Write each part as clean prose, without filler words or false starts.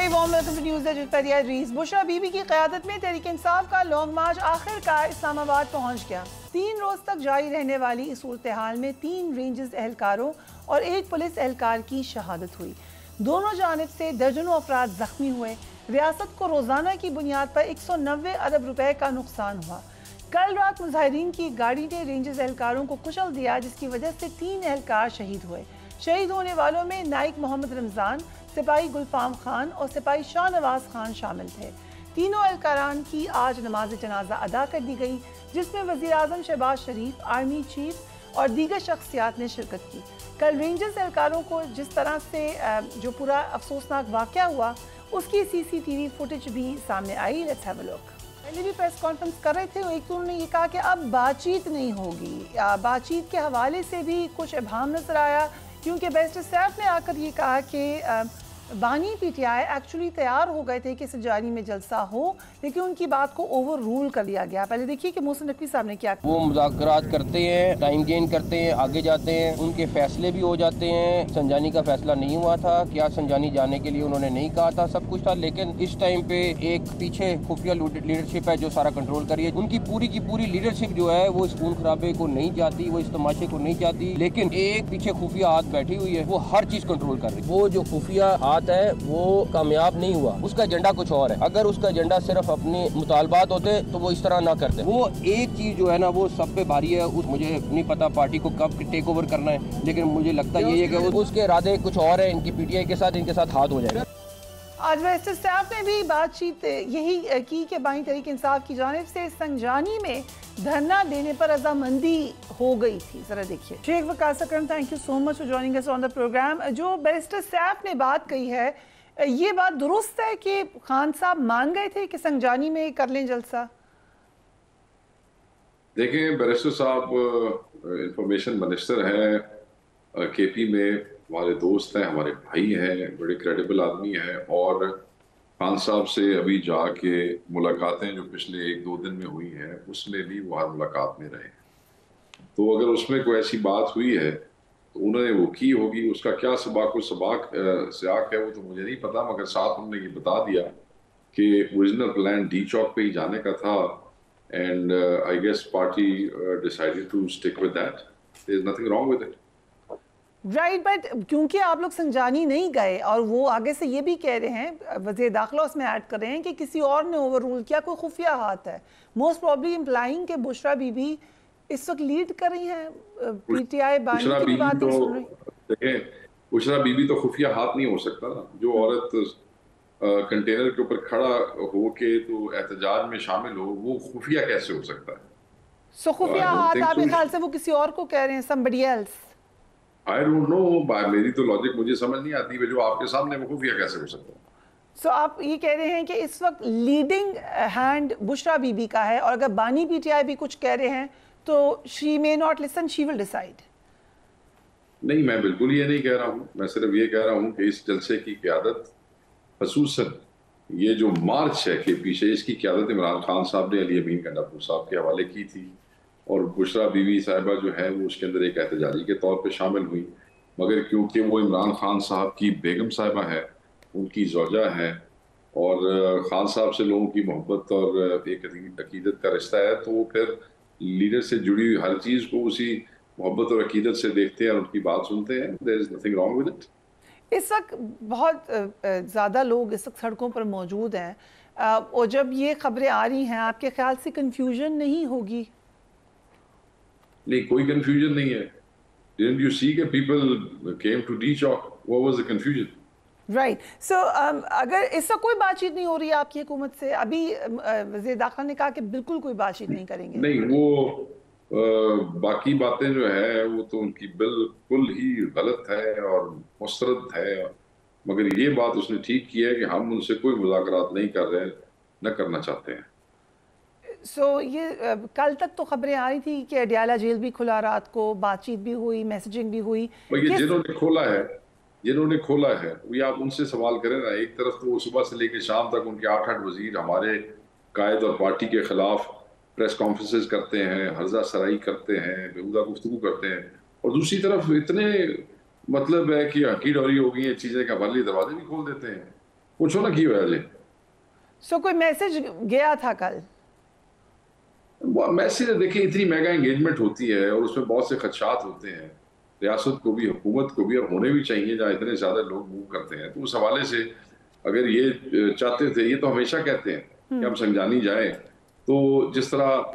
Warm welcome to news रीस। बुशरा बीबी की क़यादत में तहरीक इंसाफ का लॉन्ग मार्च आखिरकार इस्लामाबाद पहुँच गया। 3 रोज़ तक जारी रहने वाली इस सूरत हाल में 3 रेंजर्स एहलकारों और 1 पुलिस एहलकार की शहादत हुई। दोनों जानिब से दर्जनों अफराद जख्मी हुए। रियासत को रोज़ाना की बुनियाद पर 190 अरब रुपए का नुकसान हुआ। कल रात मुजाहिरीन की गाड़ी ने रेंजर्स एहलकारों को कुचल दिया, जिसकी वजह से 3 एहलकार शहीद हुए। शहीद होने वालों में नाइक मोहम्मद रमज़ान, सिपाही गुलफाम खान और सिपाही शाहनवाज खान शामिल थे। तीनों एहलकारान की आज नमाज जनाजा अदा कर दी गई, जिसमें वज़ीर आज़म शहबाज शरीफ, आर्मी चीफ और दीगर शख्सियात ने शिरकत की। कल रेंजर्स एहलकारों को जिस तरह से जो पूरा अफसोसनाक वाक़या हुआ, उसकी CCTV फुटेज भी सामने आई। Let's have a look. पहले भी प्रेस कॉन्फ्रेंस कर रहे थे, एक तो उन्होंने ये कहा कि अब बातचीत नहीं होगी। बातचीत के हवाले से भी कुछ इबहम नजर आया, क्योंकि बैरिस्टर सैफ ने आकर ये कहा कि बानी PTI एक्चुअली तैयार हो गए थे कि सजानी में जलसा हो, लेकिन उनकी बात को ओवर रूल कर दिया गया। पहले देखिए कि मोहसिन नकवी साहब ने क्या कहा। वो मुज़ाकरात करते हैं, टाइम गेन करते हैं, आगे जाते हैं, उनके फैसले भी हो जाते हैं। संजानी का फैसला नहीं हुआ था, क्या संजानी जाने के लिए उन्होंने नहीं कहा था, सब कुछ था, लेकिन इस टाइम पे एक पीछे खुफिया लीडरशिप है जो सारा कंट्रोल कर रही है। उनकी पूरी की पूरी लीडरशिप जो है वो इस खून खराबे को नहीं चाहती, वो इस तमाशे को नहीं चाहती, लेकिन एक पीछे खुफिया हाथ बैठी हुई है, वो हर चीज कंट्रोल कर रही है। वो जो खुफिया हाथ है वो कामयाब नहीं हुआ, उसका एजेंडा कुछ और है। अगर उसका एजेंडा सिर्फ अपने मुतालबात होते तो वो इस तरह ना करते। वो एक चीज जो है ना वो सब पे भारी है। मुझे नहीं पता पार्टी को कब टेक ओवर करना है, लेकिन मुझे लगता ये है कि उसके इरादे कुछ और है। इनकी PTI के साथ इनके साथ हाथ हो जाएगा। आज बैरिस्टर सैफ ने भी बातचीत यही की कि बानी तहरीक इंसाफ की जानिब से संजानी में धरना देने पर रजामंदी हो गई थी। जरा देखिए। Sheikh Waqas Akram, thank you so much for joining us on the programme. जो बैरिस्टर सैफ ने बात कही है, ये बात दुरुस्त है कि खान साहब मान गए थे कि संजानी में कर लें जलसा? देखें, बैरिस्टर साहब इंफॉर्मेशन मिनिस्टर हैं KP में, हमारे दोस्त हैं, हमारे भाई हैं, बड़े क्रेडिबल आदमी हैं, और खान साहब से अभी जाके मुलाकातें जो पिछले 1-2 दिन में हुई हैं उसमें भी वो हर मुलाकात में रहे। तो अगर उसमें कोई ऐसी बात हुई है तो उन्होंने वो की होगी। उसका क्या सियाक है वो तो मुझे नहीं पता, मगर साथ उन्होंने ये बता दिया कि ओरिजिनल प्लान डी चौक पे ही जाने का था, and I guess party decided to stick with that. There is nothing wrong with it. Right, but क्योंकि आप लोग संजानी नहीं गए और वो आगे से ये भी कह रहे हैं, वज़ीर दाखिला उसमें ऐड कर रहे हैं कि किसी और ने ओवर रूल किया, कोई खुफिया हाथ है, मोस्ट प्रॉब्ली इम्प्लाइंग के बुशरा बीबी इस वक्त लीड कर रही हैं PTI बानी की बात नहीं सुन रही। देखें, बुशरा बीबी तो खुफिया हाथ नहीं हो सकता ना। जो औरत कंटेनर के ऊपर खड़ा होके तो एहतजाज में शामिल हो, वो खुफिया कैसे हो सकता है? सो खुफिया हाथ आपके ख्याल से वो किसी और को कह रहे हैं, somebody else? I don't know, मेरी तो लॉजिक मुझे समझ नहीं आती, जो आपके सामने वो खुफिया कैसे हो सकता है? सो आप ये कह रहे हैं कि इस वक्त लीडिंग हैंड बुशरा बीबी का है, और अगर बानी PTI भी कुछ कह रहे हैं तो she may not listen, she will decide. नहीं, मैं बिल्कुल ये नहीं कह रहा हूँ। मैं सिर्फ ये कह रहा हूँ कि इस जलसे की क़यादत, ख़ुसूसन ये जो मार्च है कि पीछे, इसकी क़यादत इमरान खान साहब ने अली अमीन गंडापुर साहब के हवाले की थी, और बुशरा बीवी साहिबा जो है वो उसके अंदर एक एहतजाजी के तौर पे शामिल हुई, मगर क्योंकि वो इमरान खान साहब की बेगम साहिबा है, उनकी ज़ौजा है, और खान साहब से लोगों की मोहब्बत और एक अकीदत का रिश्ता है, तो वो फिर लीडर से जुड़ी हुई हर चीज़ को उसी मोहब्बत और अकीदत से देखते हैं और उनकी बात सुनते हैं। There is nothing wrong with it. इस वक्त बहुत ज़्यादा लोग इस वक्त सड़कों पर मौजूद हैं, और जब ये खबरें आ रही हैं, आपके ख्याल से कंफ्यूजन नहीं होगी? नहीं, कोई कंफ्यूजन नहीं है। Didn't you see that people came to D Chowk? What was the confusion? Right, so अगर इसका कोई बातचीत नहीं हो रही है आपकी हुकूमत से, अभी वज़ीर दाखिला ने कहा कि बिल्कुल कोई बातचीत नहीं करेंगे। नहीं, वो बाकी बातें जो है वो तो उनकी बिल्कुल ही गलत है और मुस्तरद है, मगर ये बात उसने ठीक की है कि हम उनसे कोई मुज़ाकरात नहीं कर रहे, न करना चाहते हैं। सो ये कल तक तो खबरें आ रही थी कि अडियाला जेल भी खुला, रात को बातचीत भी हुई, मैसेजिंग भी हुई। ये जिन्होंने खोला है वो आप उनसे सवाल करें ना। एक तरफ तो वो सुबह से लेकर शाम तक उनके 8-8 वजीर हमारे कायद और पार्टी के खिलाफ प्रेस कॉन्फ्रेंसेस करते हैं, हर्जा सराई करते हैं, बेहुदा गुफ्तगू करते हैं, और दूसरी तरफ इतने मतलब है कि हकी डोरी हो गई है चीज़ें का, भरली दरवाजे भी खोल देते हैं। पूछो ना की होया जी। सो कोई मैसेज गया था कल? मैसेज देखिए, इतनी मेगा एंगेजमेंट होती है और उसमें बहुत से खदशात होते हैं, रियासत को भी, हुकूमत को भी, और होने भी चाहिए जहाँ इतने ज्यादा लोग मूव करते हैं। तो उस हवाले से अगर ये चाहते थे, ये तो हमेशा कहते हैं कि हम संजानी जाएं, तो जिस तरह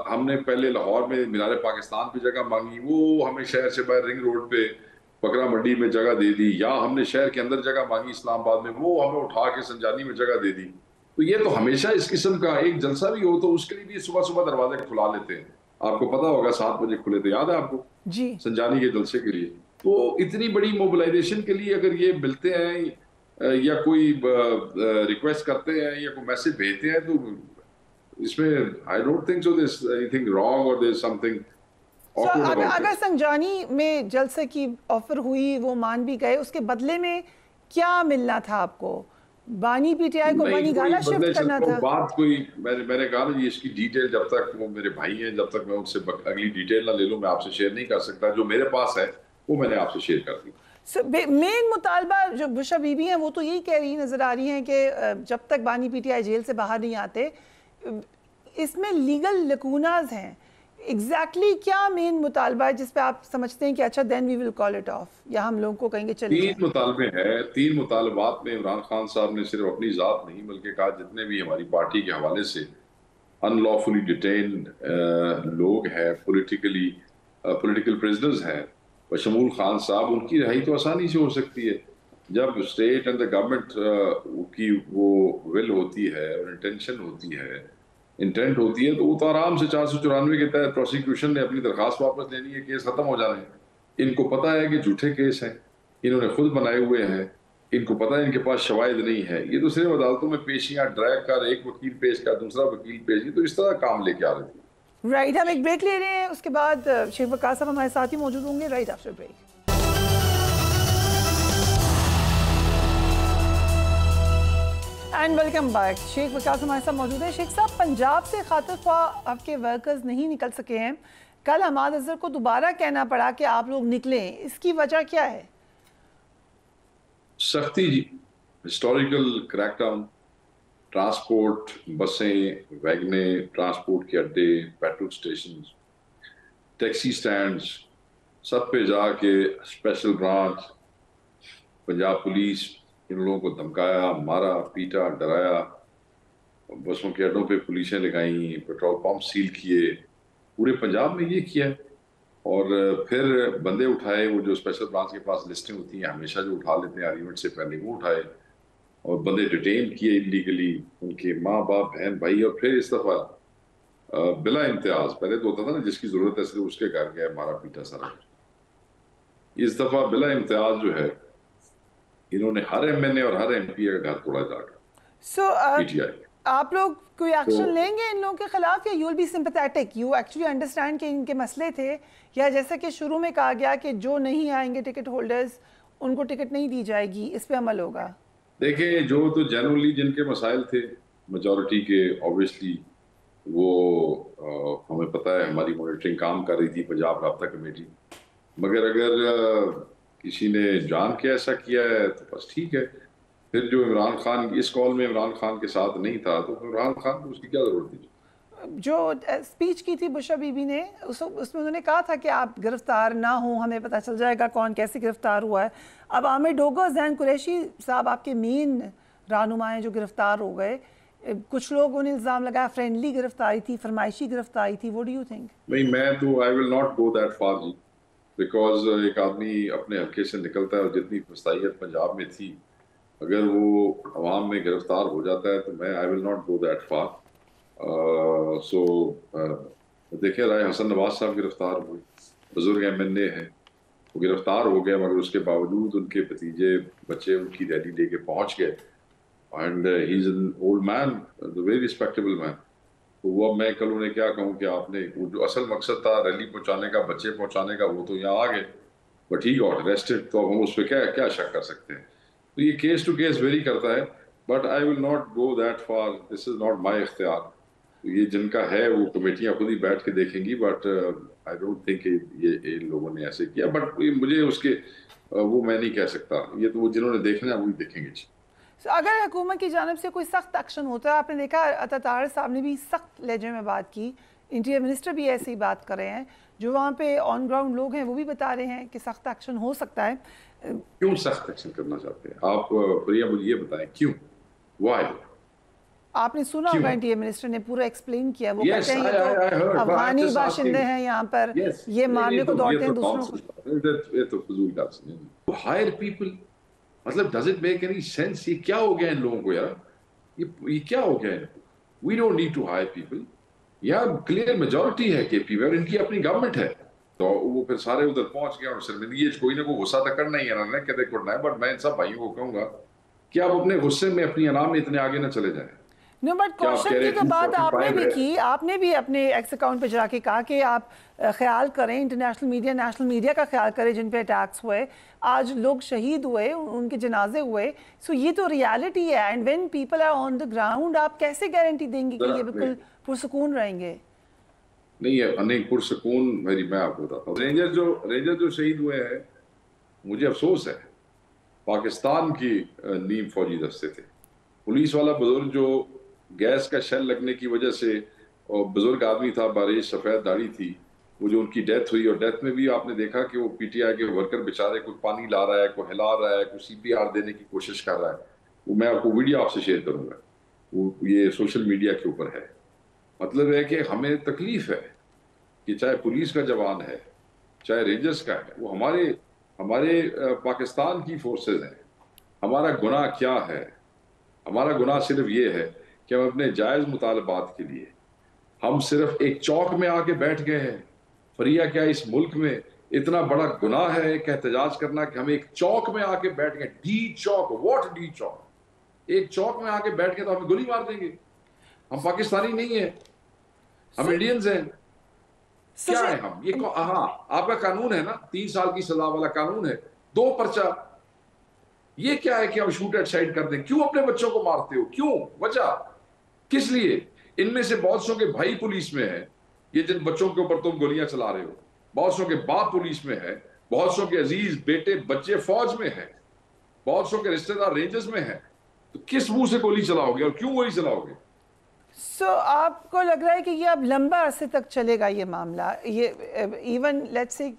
हमने पहले लाहौर में मीनार पाकिस्तान पे जगह मांगी, वो हमें शहर से बाहर रिंग रोड पे बकरा मंडी में जगह दे दी, या हमने शहर के अंदर जगह मांगी इस्लामाबाद में, वो हमें उठा के संजानी में जगह दे दी। तो ये तो हमेशा इस किस्म का एक जलसा भी हो तो उसके लिए भी सुबह सुबह दरवाजे खुला लेते हैं। आपको पता होगा 7 बजे खुले थे, याद है आपको, जी। संजानी के जलसे के लिए। तो इतनी बड़ी मोबिलाइजेशन के लिए अगर ये मिलते हैं या कोई रिक्वेस्ट करते हैं या कोई मैसेज भेजते हैं, तो इसमें I don't think so this anything wrong और देयर समथिंग ऑकवर्ड अबाउट अगर इट। संजानी में जलसे की ऑफर हुई, वो मान भी गए, उसके बदले में क्या मिलना था आपको? बानी पीटीआई को नहीं बानी कोई गाला बदले शिफ्ट करना तो था? बात कोई, मैंने कहा ना जी, इसकी डिटेल जब तक वो मेरे भाई हैं, जब तक मैं उनसे अगली डिटेल ना ले लूं, मैं आपसे शेयर नहीं कर सकता। जो मेरे पास है वो मैंने आपसे शेयर कर दी। मेन मुतालबा जो बुशरा बीबी हैं वो तो यही कह रही नजर आ रही हैं कि जब तक बानी पीटीआई जेल से बाहर नहीं आते, इसमें लीगल लकूनाज हैं। एग्जैक्टली क्या मेन मुतालबा है जिस पे आप समझते हैं कि अच्छा then we will call it off, या हम लोगों को कहेंगे चले जाएं? 3 मुतालबे हैं। 3 मुतालबात में इमरान खान साहब ने सिर्फ अपनी ज़ात नहीं बल्कि कहा जितने भी हमारी पार्टी के हवाले से अनलॉफुली डिटेन्ड लोग हैं, पॉलिटिकल प्रिजनर्स हैं, बशमूल खान साहब, उनकी रिहाई तो आसानी से हो सकती है। जब स्टेट एंड द गवर्नमेंट की वो विल होती है और इंटेंट होती है, तो वो तो आराम से 494 के तहत प्रोसिक्यूशन ने अपनी दरखास्त वापस लेनी है, केस खत्म हो जाने हैं। इनको पता है कि झूठे केस हैं, इन्होंने खुद बनाए हुए हैं, इनको पता है इनके पास शवाहिद नहीं है। ये तो सिर्फ अदालतों में पेशियां ड्रैग कर, एक वकील पेश कर, दूसरा वकील पेश, ये तो इस तरह काम लेके आ रहे थे। राइट, हम एक ब्रेक ले रहे हैं, उसके बाद शेख वकास साहब हमारे साथ ही मौजूद होंगे right after break. And welcome back. Sheikh Waqas हमारे साथ मौजूद है। शेख साहब, पंजाब से खातिर ख्वाह आपके वर्कर्स नहीं निकल सके हैं, कल हमाद अजहर को दोबारा कहना पड़ा कि आप लोग निकलें, इसकी वजह क्या है? सख्ती जी, हिस्टोरिकल क्रैकडाउन, ट्रांसपोर्ट, बसें, वैगने, ट्रांसपोर्ट के अड्डे, पेट्रोल स्टेशन, टैक्सी स्टैंड्स, सब पे जाके स्पेशल ब्रांच, पंजाब पुलिस, इन लोगों को धमकाया, मारा, पीटा, डराया, बसों के अड्डों पे पुलिसें लगाई, पेट्रोल पंप सील किए, पूरे पंजाब में ये किया। और फिर बंदे उठाए, वो जो स्पेशल ब्रांच के पास लिस्टें होती हैं हमेशा जो उठा लेते हैं आर्गूमेंट से पहले, वो उठाए और बंदे डिटेन किए इलीगली, उनके माँ बाप, बहन भाई। और फिर इस दफा बिला इम्तियाज, पहले तो होता था ना जिसकी जरूरत है सिर्फ उसके घर गए, मारा पीटा सारा। इस दफा बिला इम्तियाज जो है, इन्होंने हर एमएनए और हर एमपी का घर तोड़ा जाकर। पीटीआई, आप लोग कोई एक्शन तो लेंगे इन लोगों के खिलाफ, या you will be sympathetic, you actually understand कि इनके मसले थे, या जैसा कि शुरू में कहा गया कि जो नहीं आएंगे टिकट होल्डर्स उनको टिकट नहीं दी जाएगी, इस पे अमल होगा? देखिए, जो तो जनरली जिनके मसाइल थे मेजॉरिटी के, ऑब्वियसली वो हमें पता है, हमारी मॉनिटरिंग काम कर रही थी पंजाब राब्ता कमेटी। मगर अगर किसी ने जान के ऐसा किया है तो बस ठीक है। फिर जो इमरान खान इस कॉल में इमरान खान के साथ नहीं था, तो इमरान खान को उसकी क्या जरूरत थी? जो स्पीच की थी बुशरा बीबी ने, उसमें उन्होंने कहा था कि आप गिरफ्तार ना हो, हमें पता चल जाएगा कौन कैसे गिरफ्तार हुआ है। अब आमिर डोगो, जैन कुरैशी साहब आपके मेन रहनुमा हैं जो गिरफ्तार हो गए, कुछ लोगों ने इल्ज़ाम लगाया फ्रेंडली गिरफ्तारी थी, फरमाइशी गिरफ्तारी थी। What do you think? नहीं, मैं तो I will not go that far जी, बिकॉज एक आदमी अपने हल्के से निकलता है और जितनी फसाइयत पंजाब में थी, अगर वो अवाम में गिरफ्तार हो जाता है तो मैं I will not go that far. So देखिए, राय हसन नवाज साहब गिरफ्तार हुए, बुजुर्ग एमएनए हैं, वो गिरफ्तार हो गए, मगर उसके बावजूद उनके भतीजे बच्चे उनकी रैली लेके पहुंच गए। And he is an old man, very respectable man. तो वो, अब मैं कल उन्हें क्या कहूँ कि आपने वो जो असल मकसद था रैली पहुंचाने का, बच्चे पहुंचाने का, वो तो यहाँ आ गए, बट ही गॉट अरेस्टेड। तो अब हम उस पर क्या क्या शक कर सकते हैं? तो ये केस टू केस वेरी करता है, but I will not go that far, this is not my इख्तियार। तो ये जिनका है वो कमेटियां खुद ही बैठ के देखेंगी, बट आई डोंट थिंक ये इन लोगों ने ऐसे किया। बट मुझे उसके वो मैं नहीं कह सकता, ये तो वो जिन्होंने देखना है वही देखेंगे। So, अगर हुकूमत की जानब से कोई सख्त एक्शन होता है, आपने देखा अतातार साहब ने भी सख्त लहजे में बात की, इंटीरियर मिनिस्टर भी ऐसी ही बात कर रहे हैं, जो वहाँ पे ऑन ग्राउंड लोग हैं वो भी बता रहे हैं कि सख्त एक्शन हो सकता है। क्यों सख्त एक्शन करना चाहते हैं आप प्रिया, मुझे ये बताएं क्यों, व्हाई? आपने सुना होगा इंटीरियर मिनिस्टर ने पूरा एक्सप्लेन किया, वो Yes, कहते हैं ये तो अफगानी बाशिंदे हैं यहाँ पर, ये मारने को दौड़ते हैं दूसरों को। ये तो फजूल बात है। हायर पीपल, मतलब does it make any sense? ये क्या हो गया इन लोगों को यार, ये क्या हो गया इनको? We don't need to hire people. यार क्लियर मेजोरिटी है केपी में और इनकी अपनी गवर्नमेंट है, तो वो फिर सारे उधर पहुंच गए और शर्मिंदगी कोई ना कोई गुस्सा तो करना ही है ना, कहते करना है। बट मैं इन सब भाइयों को कहूंगा कि आप अपने गुस्से में अपनी अनाम में इतने आगे ना चले जाएं। नो बट कौशल की तो बात आपने भी की, आपने भी अपने एक्स अकाउंट पे जाके कहा कि आप ख्याल करें, इंटरनेशनल मीडिया, नेशनल मीडिया का ख्याल करें जिन पे अटैक्स हुए, आज लोग शहीद हुए, उनके जनाजे हुए। सो ये तो रियलिटी है, and when people are on the ground आप कैसे गारंटी देंगे कि ये बिल्कुल पुरसुकून रहेंगे? नहीं है, नहीं पुरसुकून मेरी, मैं आपको बताता हूँ। रेंजर जो शहीद हुए हैं, मुझे अफसोस है, पाकिस्तान की नीम फौजी दस्ते थे। पुलिस वाला बुजुर्ग जो गैस का शेल लगने की वजह से, और बुजुर्ग आदमी था, बारिश, सफेद दाढ़ी थी, वो जो उनकी डेथ हुई, और डेथ में भी आपने देखा कि वो पीटीआई के वर्कर बेचारे कुछ पानी ला रहा है, कोई हिला रहा है, कोई सीपीआर देने की कोशिश कर रहा है। वो मैं आपको वीडियो आपसे शेयर करूंगा, वो ये सोशल मीडिया के ऊपर है। मतलब है कि हमें तकलीफ है कि चाहे पुलिस का जवान है, चाहे रेंजर्स का है, वो हमारे पाकिस्तान की फोर्सेज हैं। हमारा गुनाह क्या है? हमारा गुनाह सिर्फ ये है कि हम अपने जायज मुतालबात के लिए हम सिर्फ एक चौक में आके बैठ गए हैं। फरिया, क्या इस मुल्क में इतना बड़ा गुनाह है एक एहतजाज करना कि हम एक चौक में आके बैठ गए? डी चौक, व्हाट डी चौक? एक चौक में आके बैठ गए तो हमें गोली मार देंगे? हम पाकिस्तानी नहीं है, हम इंडियंस हैं। क्या है हम? ये हाँ, आपका कानून है ना, 3 साल की सजा वाला कानून है, 2 पर्चा। ये क्या है कि हम शूट एट साइड कर दें? क्यों अपने बच्चों को मारते हो? क्यों? वजह किस लिए? इनमें से बहुत सौ के भाई पुलिस में है, ये जिन बच्चों के ऊपर तुम गोलियां चला रहे हो, बहुत सौ के बाप पुलिस में है, बहुत सौ के अजीज बेटे बच्चे फौज में है, बहुत सौ के रिश्तेदार रेंजर्स में है। तो किस मुंह से गोली चलाओगे और क्यों गोली चलाओगे? आपको लग रहा है कि ये अब लंबा अरसे तक चलेगा ये मामला? ये इवन लेट्स से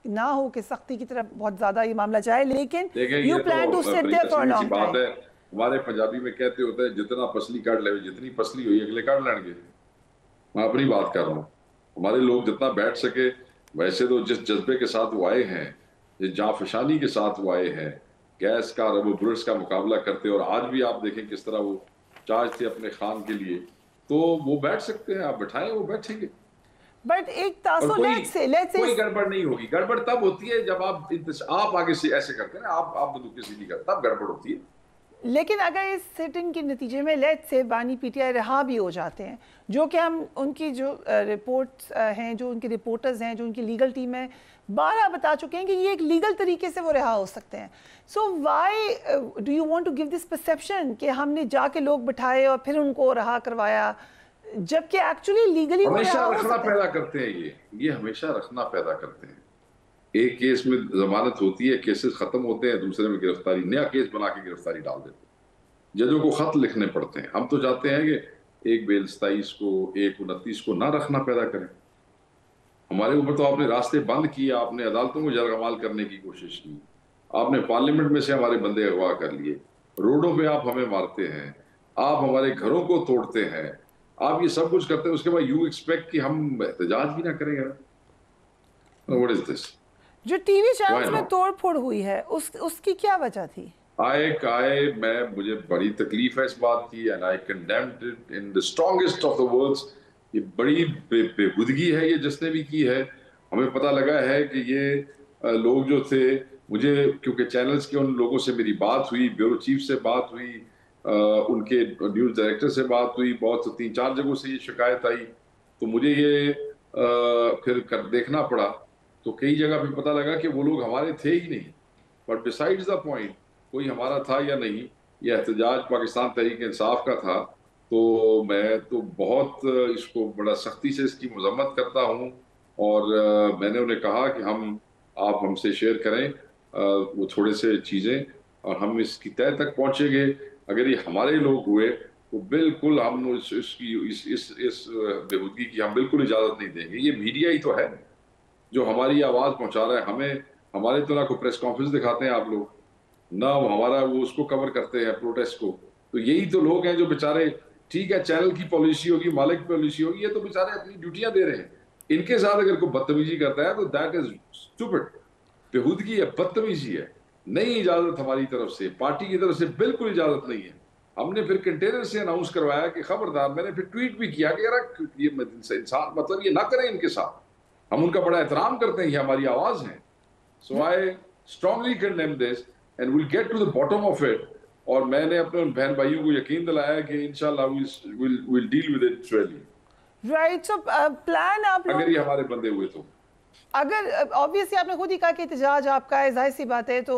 ना हो कि सख्ती की तरफ बहुत ज्यादा ये मामला जाए, लेकिन you plan to sit there for long time. हमारे पंजाबी में कहते होते हैं, जितना पसली काट ले, जितनी पसली हुई अगले काट लेंगे। मैं अपनी बात कर रहा हूँ, हमारे लोग जितना बैठ सके, वैसे तो जिस जज्बे के साथ वो आए हैं, जिस जाफशानी के साथ वो आए हैं, गैस का और बुलेट्स का मुकाबला करते, और आज भी आप देखें किस तरह वो चार्ज थे अपने खान के लिए, तो वो बैठ सकते हैं, आप बैठाएं, वो बैठेंगे। बट एक तासो कोई गड़बड़ नहीं होगी। गड़बड़ तब होती है जब आप आगे से ऐसे करते हैं, आप बंदूक से नहीं करते, तब गड़बड़ होती है। लेकिन अगर इस सिटिंग के नतीजे में लेट्स से बानी पीटीआई रहा भी हो जाते हैं, जो कि हम उनकी जो रिपोर्ट्स हैं, जो उनके रिपोर्टर्स हैं, जो उनकी लीगल टीम है, 12 बता चुके हैं कि ये एक लीगल तरीके से वो रहा हो सकते हैं। So why do you want to give this perception कि हमने जाके लोग बिठाए और फिर उनको रहा करवाया, जबकि एक्चुअली लीगली हमेशा रखना पैदा करते हैं। ये हमेशा रखना पैदा करते हैं। एक केस में जमानत होती है, केसेस खत्म होते हैं, दूसरे में गिरफ्तारी, नया केस बना के गिरफ्तारी डाल देते हैं। जजों को खत लिखने पड़ते हैं। हम तो चाहते हैं कि 1 बेल 27 को, 1 29 को ना रखना पैदा करें। हमारे ऊपर तो आपने रास्ते बंद किए, आपने अदालतों को जरगमाल करने की कोशिश की, आपने पार्लियामेंट में से हमारे बंदे अगवा कर लिए, रोडों पे आप हमें मारते हैं, आप हमारे घरों को तोड़ते हैं, आप ये सब कुछ करते हैं, उसके बाद यू एक्सपेक्ट कि हम एहतजाज भी ना करें? What is this? जो टीवी चैनल्स में तोड़-फोड़ हुई है, उसकी क्या वजह थी? मुझे बड़ी तकलीफ है इस बात की, and I condemned it in the strongest of the words. ये बड़ी बेहुदगी है ये जिसने भी की है। हमें पता लगा है कि ये लोग जो थे, मुझे क्योंकि चैनल्स के उन लोगों से मेरी बात हुई, ब्यूरो चीफ से बात हुई, उनके न्यूज़ डायरेक्टर से बात हुई, बहुत 3-4 जगहों से ये शिकायत आई, तो मुझे ये फिर देखना पड़ा, तो कई जगह पे पता लगा कि वो लोग हमारे थे ही नहीं। बट बिसाइड्स द पॉइंट, कोई हमारा था या नहीं, ये एहतजाज पाकिस्तान तहरीक इंसाफ का था, तो मैं तो बहुत इसको बड़ा सख्ती से इसकी मजम्मत करता हूँ। और मैंने उन्हें कहा कि आप हमसे शेयर करें वो थोड़े से चीज़ें, और हम इसकी तह तक पहुँचेंगे अगर ये हमारे लोग हुए तो बिल्कुल हम इस बेहूदगी की हम बिल्कुल इजाजत नहीं देंगे। ये मीडिया ही तो है जो हमारी आवाज पहुंचा रहा है। हमें हमारे तो ना कोई प्रेस कॉन्फ्रेंस दिखाते हैं आप लोग, ना हमारा वो उसको कवर करते हैं प्रोटेस्ट को। तो यही तो लोग हैं जो बेचारे, ठीक है चैनल की पॉलिसी होगी, मालिक की पॉलिसी होगी, ये तो बेचारे अपनी ड्यूटियां दे रहे हैं। इनके साथ अगर कोई बदतमीजी करता है तो दैट इज स्टूपिड, बेहूदगी है, बदतमीजी है। नहीं इजाजत हमारी तरफ से, पार्टी की तरफ से बिल्कुल इजाजत नहीं है। हमने फिर कंटेनर से अनाउंस करवाया कि खबरदार, मैंने फिर ट्वीट भी किया कि यार ये इंसान मतलब ये ना करें इनके साथ, हम उनका बड़ा एहतराम करते हैं, ये हमारी आवाज है। So I strongly condemn this and will get to the bottom of it. और मैंने अपने उन बहन भाइयों को यकीन दिलाया कि इंशाल्लाह will deal with it surely. Right, so plan आप अगर ये हमारे बंदे हुए तो, अगर ऑब्वियसली आपने खुद ही कहा कि एहतजाज आपका है, जाहिर सी बात है, तो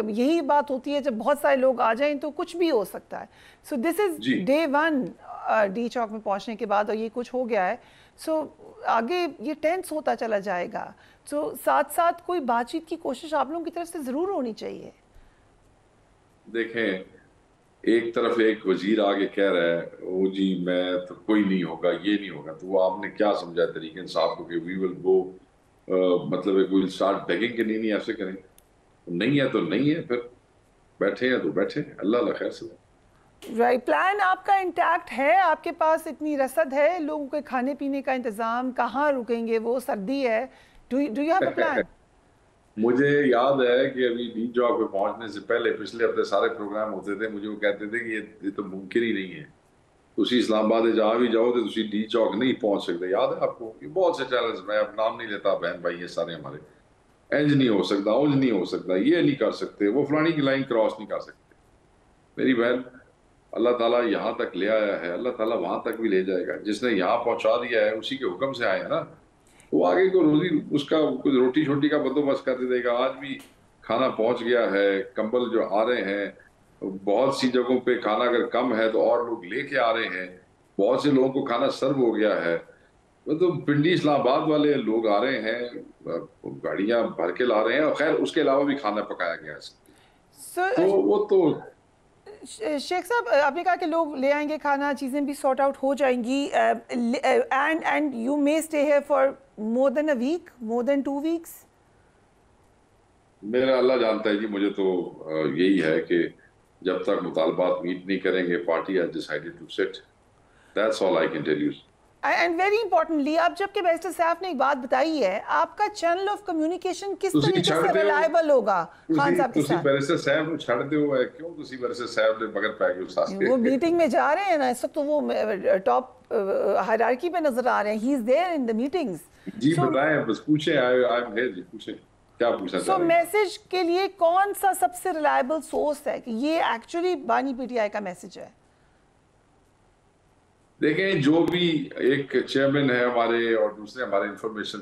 यही बात होती है जब बहुत सारे लोग आ जाएं तो कुछ भी हो सकता है। So this is day 1 D Chowk में पहुंचने के बाद, और ये कुछ हो गया है। सो आगे ये टेंस होता चला जाएगा। सो साथ साथ कोई बातचीत की कोशिश आप लोगों की तरफ से जरूर होनी चाहिए। देखें, एक तरफ एक वजीर आगे कह रहा है ओ जी मैं तो कोई नहीं होगा, ये नहीं होगा, तो वो आपने क्या समझा तरीके इंसाफ को कि वी विल गो, मतलब विल स्टार्ट बेगिंग कि नहीं ऐसे करें। नहीं है तो नहीं है, फिर बैठे हैं तो बैठे, अल्लाह खैर से। राइट, प्लान आपका इंटैक्ट है, आपके पास इतनी रसद है, लोगों के खाने पीने का इंतजाम, कहाँ रुकेंगे, वो सर्दी है, do you have a plan? मुझे याद है कि अभी डी चौक पे पहुंचने से पहले पिछले हफ्ते सारे प्रोग्राम होते थे, मुझे वो कहते थे कि ये तो मुमकिन ही नहीं है, तुसी इस्लामाबाद जहाँ भी जाओ तो तुसी डी चौक नहीं पहुंच सकते। याद है आपको? ये बहुत से चैनल्स, मैं अब नाम नहीं लेता, बहन भाई ये सारे हमारे, इंज नहीं हो सकता, उंज नहीं हो सकता, ये नहीं कर सकते, वो फलानी की लाइन क्रॉस नहीं कर सकते। मेरी बहन, अल्लाह ताला यहाँ तक ले आया है, अल्लाह ताला वहां तक भी ले जाएगा। जिसने यहाँ पहुंचा दिया है उसी के हुक्म से आए हैं ना, वो आगे को रोजी उसका कुछ रोटी छोटी का बंदोबस्त कर देगा। आज भी खाना पहुंच गया है, कंबल जो आ रहे हैं, बहुत सी जगहों पे खाना अगर कम है तो और लोग लेके आ रहे हैं, बहुत से लोगों को खाना सर्व हो गया है। तो पिंडी इस्लामाबाद वाले लोग आ रहे हैं, गाड़ियां भर के ला रहे हैं, और खैर उसके अलावा भी खाना पकाया गया है। तो वो तो शेख साहब, आपने कहा कि लोग ले आएंगे खाना, चीज़ें भी सॉर्ट आउट हो जाएंगी, and you may stay here for more than a week, more than 2 weeks? मेरा अल्लाह जानता है जी, मुझे तो यही है कि जब तक मुतालबात मीट नहीं करेंगे, party has decided to sit, that's all I can tell you. And very importantly, आप जबकि बैरिस्टर साहब ने एक बात बताई है, आपका चैनल ऑफ कम्युनिकेशन किस तरीके से रिलायबल होगा खान साहब के साथ? बैरिस्टर साहब को छाड़ते हो है क्यों? तुसी बैरिस्टर साहब ने मगर पै गए साथ वो मीटिंग में जा रहे हैं ना इस वक्त, तो वो टॉप हायरार्की पे नजर आ रहे हैं, he is there in the meetings. जी बताएं, बस पूछें, आई एम हियर जी, पूछें क्या पूछना चाह रहे हैं। मैसेज के लिए कौन सा सबसे रिलायबल सोर्स है कि ये एक्चुअली बानी पीटीआई का मैसेज है? देखें, जो भी एक चेयरमैन है हमारे और दूसरे हमारे इंफॉर्मेशन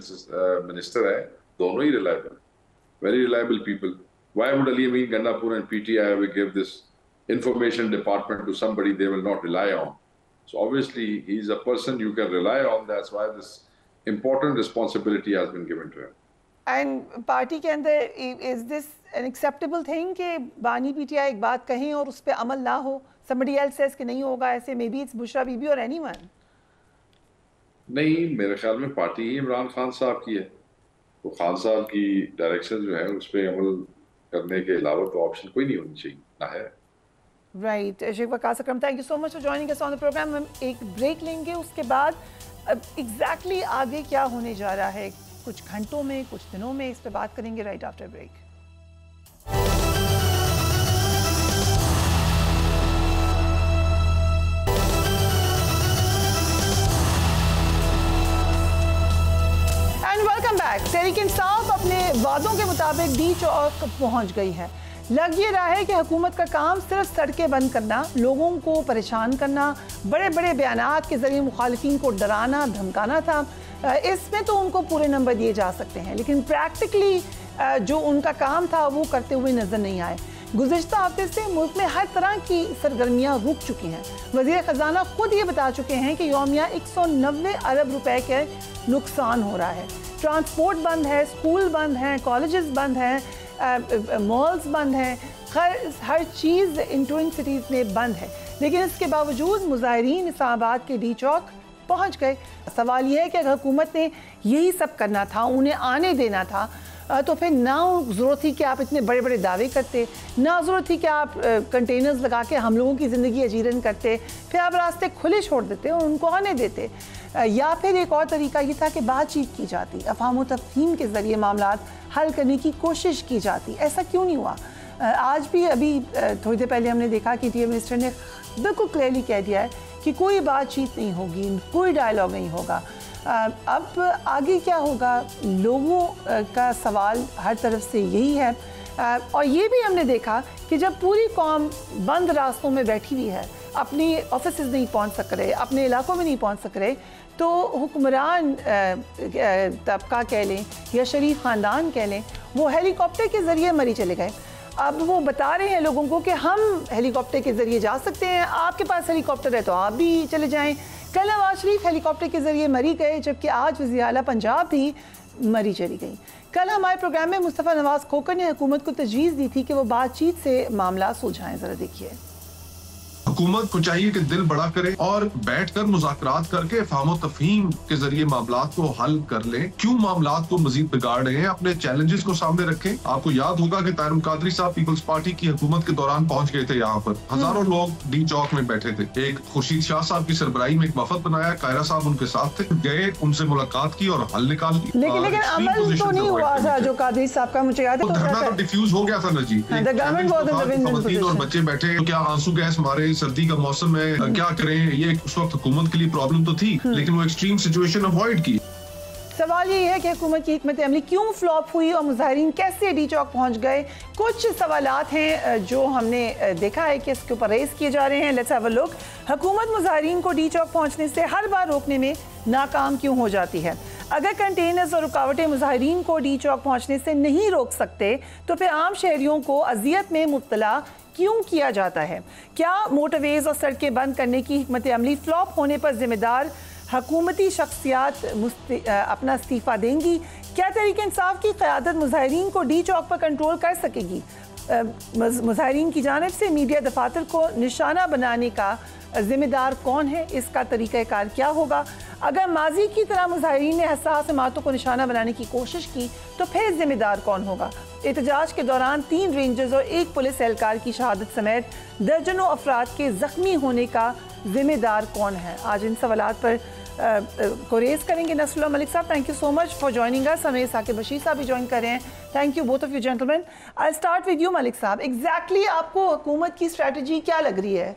मिनिस्टर है, दोनों ही reliable, very reliable people. Why would Ali Amin Gandapur and PTI will give this information department to somebody they will not rely on? So obviously he is a person you can rely on, that's why this important responsibility has been given to him. And party के अंदर is this an acceptable thing कि बानी PTI एक बात कहें और उस पर अमल ना हो? Somebody else says कि नहीं होगा ऐसे, maybe it's बुशरा बीबी और anyone. नहीं, मेरे ख्याल में पार्टी ही इमरान खान साहब की है, तो खान साहब की डायरेक्शन जो है उस पर अमल करने के अलावा तो ऑप्शन कोई नहीं होनी चाहिए ना है। Right, Sheikh Waqas Akram, thank you so much for joining us on the programme. हम एक ब्रेक लेंगे, उसके बाद एग्जैक्टली आगे क्या होने जा रहा है कुछ घंटों में, कुछ दिनों में, इस पर बात करेंगे right after break. Welcome back. Tehreek Insaf अपने वादों के मुताबिक डी चौक पहुंच गई है। लग ये रहा है कि हुकूमत का काम सिर्फ सड़कें बंद करना, लोगों को परेशान करना, बड़े बड़े बयानात के जरिए मुखालिफिन को डराना धमकाना था। इसमें तो उनको पूरे नंबर दिए जा सकते हैं, लेकिन प्रैक्टिकली जो उनका काम था वो करते हुए नजर नहीं आए। गुज़िश्ता हफ्ते से मुल्क में हर तरह की सरगर्मियाँ रुक चुकी हैं। वज़ीर ख़जाना खुद ये बता चुके हैं कि यौमिया 190 अरब रुपए के नुकसान हो रहा है। ट्रांसपोर्ट बंद है, स्कूल बंद हैं, कॉलेजेस बंद हैं, मॉल्स बंद हैं। हर चीज़ इन ट्विन सिटीज़ में बंद है, लेकिन इसके बावजूद मुजाहिरीन इस्लामाबाद के डी चौक पहुँच गए। सवाल यह है कि अगर हुकूमत ने यही सब करना था, उन्हें आने देना था, तो फिर ना ज़रूरत थी कि आप इतने बड़े बड़े दावे करते, ना ज़रूरत थी कि आप कंटेनर्स लगा के हम लोगों की ज़िंदगी अजीरन करते, फिर आप रास्ते खुले छोड़ देते और उनको आने देते। या फिर एक और तरीका ये था कि बातचीत की जाती, अफ़हाम व तफ़हीम के ज़रिए मामलात हल करने की कोशिश की जाती। ऐसा क्यों नहीं हुआ? आज भी अभी थोड़ी देर पहले हमने देखा कि टीएम मिनिस्टर ने बिल्कुल क्लियरली कह दिया है कि कोई बातचीत नहीं होगी, कोई डायलॉग नहीं होगा। अब आगे क्या होगा? लोगों का सवाल हर तरफ से यही है। और ये भी हमने देखा कि जब पूरी कौम बंद रास्तों में बैठी हुई है, अपनी ऑफिस नहीं पहुंच सक रहे, अपने इलाकों में नहीं पहुंच सक रहे, तो हुक्मरान तबका कह लें या शरीफ ख़ानदान कह लें, वो हेलीकॉप्टर के ज़रिए मरी चले गए। अब वो बता रहे हैं लोगों को कि हम हेलीकॉप्टर के ज़रिए जा सकते हैं, आपके पास हेलीकॉप्टर है तो आप भी चले जाएं। कल नवाज शरीफ हेलीकॉप्टर के ज़रिए मरी गए, जबकि आज वज़ीर आला पंजाब भी मरी चली गई। कल हमारे प्रोग्राम में मुस्तफ़ा नवाज खोकर ने हुकूमत को तजवीज़ दी थी कि वो बातचीत से मामला सुलझाएं। ज़रा देखिए। हुकूमत को चाहिए कि दिल बड़ा करे और बैठकर मुज़ाकरात करके फ़हम तफ़हीम के जरिए मामलात को हल कर ले। क्यों मामलात को मजीद बिगाड़ रहे हैं? अपने चैलेंजेस को सामने रखें। आपको याद होगा कि तारिक कादरी साहब पीपल्स पार्टी की हुकूमत के दौरान पहुंच गए थे यहाँ पर, हजारों लोग डी चौक में बैठे थे। एक खुर्शीद शाह साहब की सरबराही में एक वफद बनाया, कायरा साहब उनके साथ थे, गए, उनसे मुलाकात की और हल निकाल ली। लेकिन अमल तो नहीं हुआ था जो कादरी साहब का, मुझे याद है। धरना तो डिफ्यूज हो गया था ना जी। और बच्चे बैठे, क्या आंसू गैस मारे, सर्दी का मौसम है, क्या करें? ये उस वक्त हुकूमत के लिए प्रॉब्लम तो थी, लेकिन वो एक्सट्रीम सिचुएशन अवॉइड की। सवाल ये है कि हुकूमत की हिकमत अमली क्यों फ्लॉप हुई और मुजाहिरीन कैसे डी चौक पहुंच गए? कुछ सवालात हैं जो हमने देखा है कि इसके ऊपर रेज किए जा रहे हैं। Let's have a look. हुकूमत मुजाहिरीन को डी चौक पहुंचने से हर बार रोकने में नाकाम क्यों हो जाती है? अगर कंटेनर्स और रुकावटें मुजाहिरीन को डी चौक पहुंचने से नहीं रोक सकते, तो फिर आम शहरियों को अजियत में मुब्तला क्यों किया जाता है? क्या मोटरवेज और सड़कें बंद करने की हिकमत अमली फ्लॉप होने पर जिम्मेदार हुकूमती शख्सियात अपना इस्तीफ़ा देंगी? क्या तहरीक इंसाफ की क़यादत मुजाहिरीन को डी चौक पर कंट्रोल कर सकेगी? मुजाहिरीन की जानिब से मीडिया दफातर को निशाना बनाने का जिम्मेदार कौन है? इसका तरीक़ाकार क्या होगा? अगर माजी की तरह मुजाहिरीन ने हसास इमारतों को निशाना बनाने की कोशिश की, तो फिर जिम्मेदार कौन होगा? एहतजाज के दौरान 3 रेंजर्स और 1 पुलिस एहलकार की शहादत समेत दर्जनों अफराद के ज़ख्मी होने का जिम्मेदार कौन है? आज इन सवालात पर को रेज करेंगे नसरुल्लाह मलिक साहब। Thank you so much for joining अस। हमें साकिब बशीर साहब भी ज्वाइन कर रहे हैं। Thank you both of you gentleman. I start with you Malik साहब। एग्जैक्टली आपको हुकूमत की स्ट्रेटजी क्या लग रही है?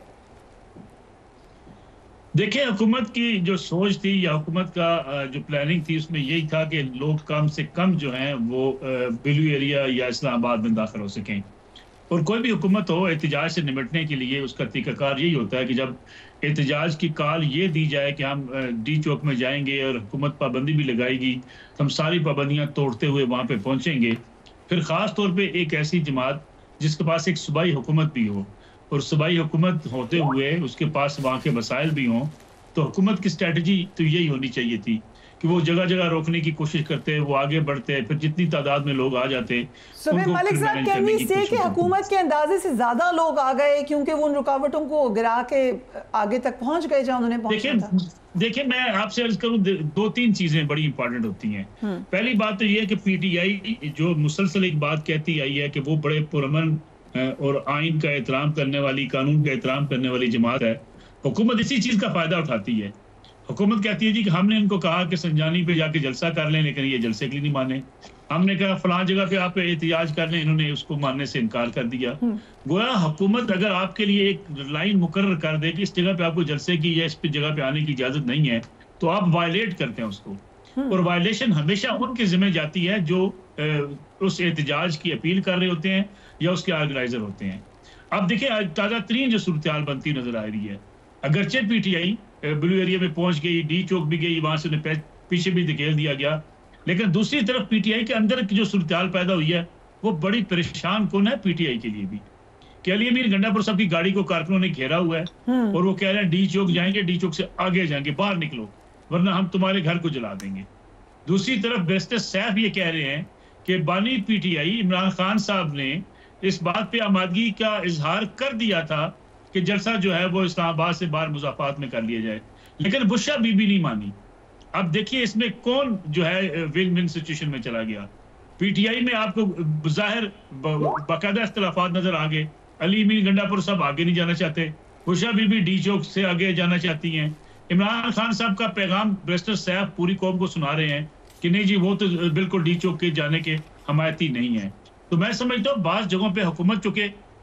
देखिए, हुकूमत की जो सोच थी या हुकूमत का जो प्लानिंग थी, उसमें यही था कि लोग कम से कम जो हैं वो ब्लू एरिया या इस्लामाबाद में दाखिल हो सकें। और कोई भी हुकूमत हो, एहतजाज से निपटने के लिए उसका तरीक़ाकार यही होता है कि जब एहतजाज की कॉल ये दी जाए कि हम डी चौक में जाएंगे और हुकूमत पाबंदी भी लगाएगी, तो हम सारी पाबंदियाँ तोड़ते हुए वहाँ पे पहुँचेंगे। फिर ख़ास तौर पे एक ऐसी जमात जिसके पास एक सूबाई हुकूमत भी हो, और सूबाई हुकूमत होते हुए उसके पास वहाँ के वसाइल भी हों, तो हुकूमत की स्ट्रेटजी तो यही होनी चाहिए थी कि वो जगह जगह रोकने की कोशिश करते, वो आगे बढ़ते, फिर जितनी तादाद में लोग आ जाते। मलिक साहब, कैन वी से कि हुकूमत के अंदाजे से ज्यादा लोग आ गए क्योंकि वो उन रुकावटों को गिरा के आगे तक पहुंच गए जहां उन्होंने पहुंचना था? देखिए, मैं आपसे अर्ज करूं, 2-3 चीजें बड़ी इंपॉर्टेंट होती हैं। पहली बात तो ये है कि पीटीआई जो मुसलसल एक बात कहती आई है कि वो बड़े पुरअमन और आइन का एहतराम करने वाली, कानून का एहतराम करने वाली जमात है। हुकूमत इसी चीज का फायदा उठाती है। हुकूमत कहती है जी कि हमने इनको कहा कि संजानी पे जाके जलसा कर लें, लेकिन ये जलसे के लिए नहीं माने। हमने कहा फलां जगह पे आप एहतिजाज कर लें, इन्होंने उसको मानने से इनकार कर दिया। गोया हुकूमत अगर आपके लिए एक लाइन मुकर्रर कर दे कि इस जगह पे आपको जलसे की या इस जगह पे आने की इजाजत नहीं है, तो आप वायलेट करते हैं उसको। और वायलेशन हमेशा उनके जिम्मे जाती है जो उस एहतिजाज की अपील कर रहे होते हैं या उसके ऑर्गेनाइजर होते हैं। अब देखिए, ताज़ा तरीन जो सूरत हाल बनती नजर आ रही है, अगरचे पीटीआई ब्लू एरिया में पहुंच गई, डी चौक भी गई, वहां से उन्हें पीछे भी धकेल दिया गया, लेकिन दूसरी तरफ पीटीआई के अंदर की जो सूरत हाल पैदा हुई है वो बड़ी परेशान कौन है पीटीआई के लिए भी। कि अली अमीर गंडापुर साहब की गाड़ी को कारकुनों ने घेरा हुआ है और वो कह रहे हैं डी चौक जाएंगे, डी चौक से आगे जाएंगे, बाहर निकलो वरना हम तुम्हारे घर को जला देंगे। दूसरी तरफ बैरिस्टर सैफ ये कह रहे हैं कि बानी पीटीआई इमरान खान साहब ने इस बात पे आमादगी का इजहार कर दिया था कि जलसा जो है वो इस्लामाबाद से बाहर मुज़ाफ़ात में कर लिया जाए, लेकिन बुशरा बीबी नहीं मानी। अब देखिए इसमें कौन जो है विन विन सिचुएशन में चला गया। पीटीआई में आपको जाहिर बाकायदा इख्तिलाफात नजर आ गए, अली अमीन गंडापुर सब आगे नहीं जाना चाहते, बुशरा बीबी डी चौक से आगे जाना चाहती हैं, इमरान खान साहब का पैगाम बैरिस्टर सैफ पूरी कौम को सुना रहे हैं कि नहीं जी वो तो बिल्कुल डी चौक के जाने के हमायती नहीं है। तो मैं समझता हूँ बाज़ जगहों पे हुकूमत, चूंकि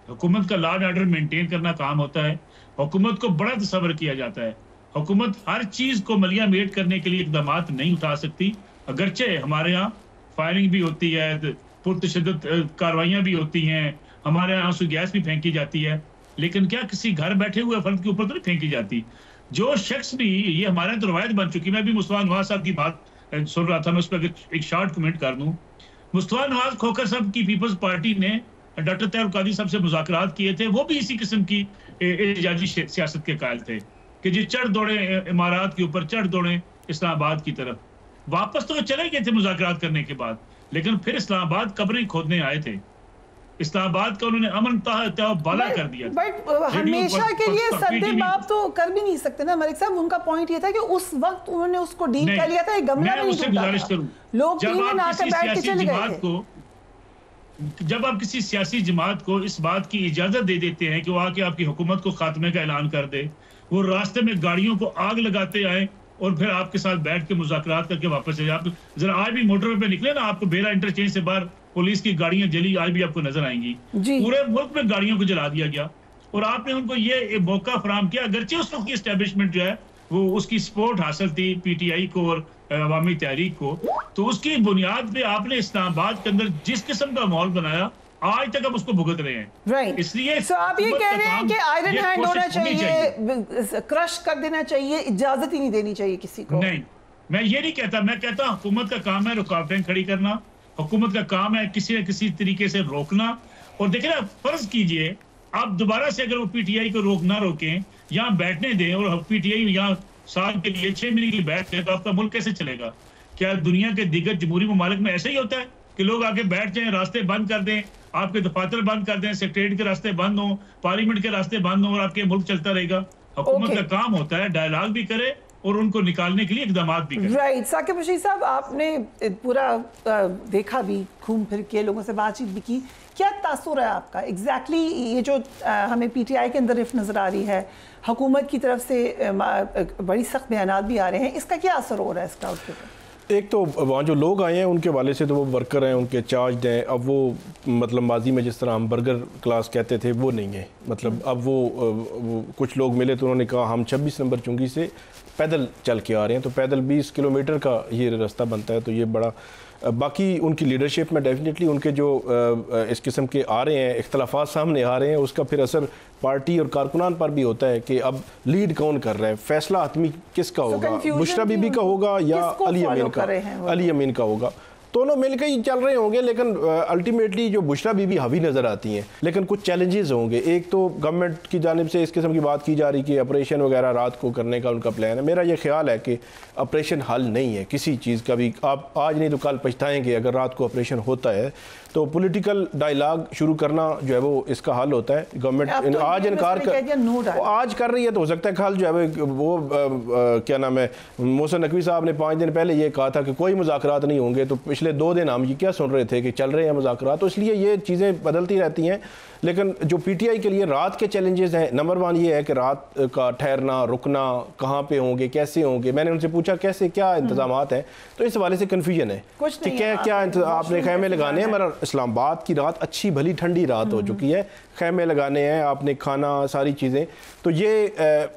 हुकूमत का लॉ एंड ऑर्डर मेंटेन करना काम होता है, हुकूमत को बड़ा तसव्वुर किया जाता है। हुकूमत हर चीज को मलिया मेट करने के लिए इकदाम नहीं उठा सकती, अगरचे हमारे यहाँ फायरिंग भी होती है, पुरतशद्दुद कार्रवाइयाँ भी होती हैं, हमारे यहाँ आंसू गैस भी फेंकी जाती है, लेकिन क्या किसी घर बैठे हुए फर्द के ऊपर तो नहीं फेंकी जाती। जो शख्स भी, ये हमारे तो रवायत बन चुकी, मैं भी मुस्तफा नवाज साहब की बात सुन रहा था, मैं उस पर एक शॉर्ट कमेंट कर दूं। मुस्तफा नवाज खोखर साहब की पीपल्स पार्टी ने डॉक्टर तैयब कादरी साहब से मुज़ाकरात किए थे, वो भी इसी किस्म की एजाजी सियासत के कायल थे कि जी चढ़ दौड़े इमारात के ऊपर, चढ़ दौड़े इस्लामाबाद की तरफ। वापस तो वो चले गए थे मुज़ाकरात करने के बाद, लेकिन फिर इस्लामाबाद कब्रें खोदने आए थे। इस्लामाबाद का उन्होंने अमन बाला कर दिया। बट हमेशा के लिए सद्देबाब तो कर भी नहीं सकते ना मलिक साहब। उनका पॉइंट ये था कि उस वक्त उन्होंने उसको डील कर लिया था, एक गमला में नहीं टूटा था। लोग टीम में आकर बैठ के चले गए थे। जब आप किसी सियासी जमात को इस बात की इजाजत दे देते हैं कि वो आके आपकी हुकूमत को खात्मे का ऐलान कर दे, वो रास्ते में गाड़ियों को आग लगाते आए और फिर आपके साथ बैठ के मुज़ाकरात करके वापस चले। आप जरा आज भी मोटरवे पे निकले ना, आपको बेला इंटरचेंज से बाहर पुलिस की गाड़ियां जली आज भी आपको नजर आएंगी। पूरे मुल्क में गाड़ियों को जला दिया गया और आपने उनको ये मौका फराहम किया, अगरचे उस वक्त की एस्टेब्लिशमेंट जो है वो उसकी सपोर्ट हासिल थी पीटीआई को और अवामी तहरीक को, तो उसकी बुनियाद पे आपने इस्लामाबाद के अंदर जिस किस्म का माहौल बनाया, आज तक आप उसको भुगत रहे हैं। राइट, इसलिए आप ये कह रहे हैं कि आयरन हैंड होना चाहिए, क्रश कर देना चाहिए, इजाजत ही नहीं देनी चाहिए किसी को। नहीं, मैं ये नहीं कहता, मैं कहता हुकूमत का काम है रुकावटें खड़ी करना, हुकूमत का काम है किसी न किसी तरीके से रोकना। और देखिए ना, फर्ज कीजिए आप दोबारा से अगर वो पीटीआई को ना रोकें, यहाँ बैठने दें और पीटीआई यहाँ साल के लिए 6 महीने के लिए बैठ जाए, तो आपका मुल्क कैसे चलेगा? क्या दुनिया के दिग्गज जमहूरी ममालिक में ऐसा ही होता है कि लोग आके बैठ जाएं, रास्ते बंद कर दें, आपके दफातर बंद कर दें, सेक्रेटरी के रास्ते बंद हो, पार्लियामेंट के रास्ते बंद हो और आपके मुल्क चलता रहेगा? हुकूमत का काम होता है डायलॉग भी करे और उनको निकालने के लिए इकदाम भी करें। राइट, साकिब रशीद साहब, आपने पूरा देखा भी, घूम फिर के लोगों से बातचीत भी की, क्या तासुर है आपका एग्जैक्टली ये जो हमें पीटीआई के अंदर रिफ्ट नज़र आ रही है, हुकूमत की तरफ से बड़ी सख्त बयानात भी आ रहे हैं, इसका क्या असर हो रहा है इस क्राउड के ऊपर? एक तो वहाँ जो लोग आए हैं उनके वाले से तो वो वर्कर हैं, उनके चार्ज हैं। अब वो मतलब माजी में जिस तरह हम बर्गर क्लास कहते थे वो नहीं है, मतलब अब वो कुछ लोग मिले तो उन्होंने कहा हम 26 नंबर चुंगी से पैदल चल के आ रहे हैं, तो पैदल 20 किलोमीटर का ये रास्ता बनता है, तो ये बड़ा बाकी उनकी लीडरशिप में डेफिनेटली उनके जो इस किस्म के आ रहे हैं इख्तलाफात सामने आ रहे हैं, उसका फिर असर पार्टी और कारकुनान पर भी होता है कि अब लीड कौन कर रहा है, फैसला हतमी किसका होगा, बुशरा बीबी का होगा या अली अमीन का होगा, दोनों मिलकर ही चल रहे होंगे। लेकिन अल्टीमेटली जो बुशरा बीबी हावी नज़र आती हैं, लेकिन कुछ चैलेंजेस होंगे। एक तो गवर्नमेंट की जानिब से इस किस्म की बात की जा रही कि ऑपरेशन वगैरह रात को करने का उनका प्लान है। मेरा ये ख्याल है कि ऑपरेशन हल नहीं है किसी चीज़ का भी, आप आज नहीं तो कल पछताएंगे अगर रात को ऑपरेशन होता है। तो पॉलिटिकल डायलॉग शुरू करना जो है वो इसका हल होता है। गवर्नमेंट आज इनकार आज कर रही है, तो हो सकता है कल जो है वो क्या नाम है, मोहसिन नकवी साहब ने 5 दिन पहले ये कहा था कि कोई मुज़ाकरात नहीं होंगे, तो पिछले 2 दिन हम ये क्या सुन रहे थे कि चल रहे हैं मुज़ाकरात। तो इसलिए ये चीज़ें बदलती रहती हैं। लेकिन जो पीटीआई के लिए रात के चैलेंजेस हैं, नंबर 1 ये है कि रात का ठहरना रुकना, कहाँ पे होंगे, कैसे होंगे। मैंने उनसे पूछा कैसे क्या इंतजामात हैं, तो इस हवाले से कन्फ्यूजन है कि क्या आपने खैमे लगाने हैं। हमारा इस्लामाबाद की रात अच्छी भली ठंडी रात हो चुकी है, खैमे लगाने हैं, आपने खाना सारी चीज़ें, तो ये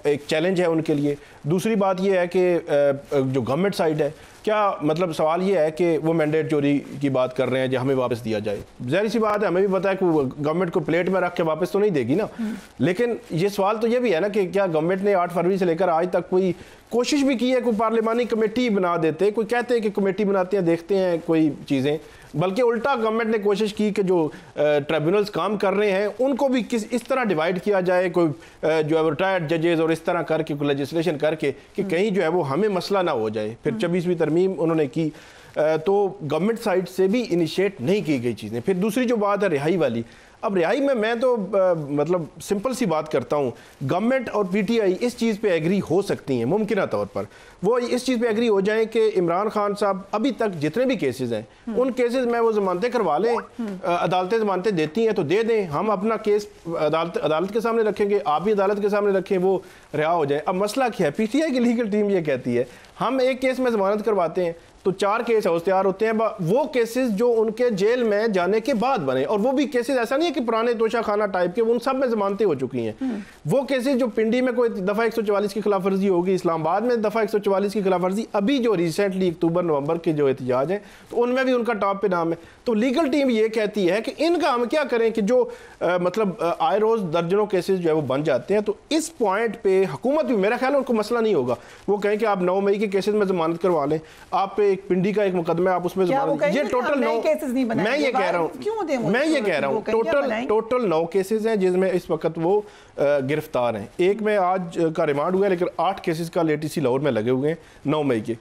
एक चैलेंज है उनके लिए। दूसरी बात ये है कि जो गवर्नमेंट साइड है, क्या मतलब सवाल ये है कि वो मैंडेट चोरी की बात कर रहे हैं जो हमें वापस दिया जाए। ज़ाहिर सी बात है, हमें भी पता है कि गवर्नमेंट को प्लेट में रख के वापस तो नहीं देगी ना। लेकिन ये सवाल तो ये भी है ना कि क्या गवर्नमेंट ने 8 फरवरी से लेकर आज तक कोई कोशिश भी की है, कोई पार्लिमानी कमेटी बना देते, कोई कहते हैं कि कमेटी बनाते हैं, देखते हैं कोई चीज़ें, बल्कि उल्टा गवर्नमेंट ने कोशिश की कि जो ट्रिब्यूनल्स काम कर रहे हैं उनको भी इस तरह डिवाइड किया जाए, कोई जो है रिटायर्ड जजेस और इस तरह करके कोई लेजिस्लेशन करके कि कहीं जो है वो हमें मसला ना हो जाए। फिर 26वीं तरमीम उन्होंने की, तो गवर्नमेंट साइड से भी इनिशिएट नहीं की गई चीज़ें। फिर दूसरी जो बात है रिहाई वाली, अब रिहाई में मैं तो मतलब सिंपल सी बात करता हूँ, गवर्नमेंट और पीटीआई इस चीज़ पे एग्री हो सकती हैं मुमकिन तौर पर, वो इस चीज़ पे एग्री हो जाएं कि इमरान खान साहब अभी तक जितने भी केसेस हैं उन केसेस में वो ज़मानतें करवा लें, अदालतें ज़मानतें देती हैं तो दे दें, हम अपना केस अदालत के सामने रखेंगे, आप भी अदालत के सामने रखें, वो रिहा हो जाए। अब मसला क्या है, पीटीआई की लीगल टीम ये कहती है हम एक केस में ज़मानत करवाते हैं तो 4 केस हाउस तैयार होते हैं, वो केसेस जो उनके जेल में जाने के बाद बने, और वो भी केसेस ऐसा नहीं है कि पुराने तोशा खाना टाइप के, उन सब में जमानतें हो चुकी हैं। वो केसेस जो पिंडी में कोई दफ़ा 144 की खिलाफ वर्जी होगी, इस्लामाबाद में दफ़ा 144 की खिलाफ वर्जी, अभी जो रिसेंटली अक्टूबर नवंबर के जो एहतजाज हैं तो उनमें भी उनका टॉप पे नाम है। तो लीगल टीम ये कहती है कि इनका हम क्या करें कि जो मतलब आए रोज़ दर्जनों केसेस जो है वो बन जाते हैं। तो इस पॉइंट पे हुकूमत भी, मेरा ख्याल है उनको मसला नहीं होगा, वो कहें कि आप 9 मई के केसेस में जमानत करवा लें, आप एक पिंडी का एक मुकदमा आप उसमें ये टोटल 9 केसेस नहीं बनाए। मैं ये कह रहा हूँ टोटल 9 केसेस हैं जिसमें इस वक्त वो गिरफ्तार हैं। एक में आज का रिमांड हुआ है, लेकिन 8 केसेस का लेटीसी लाहौर में लगे हुए हैं 9 मई के।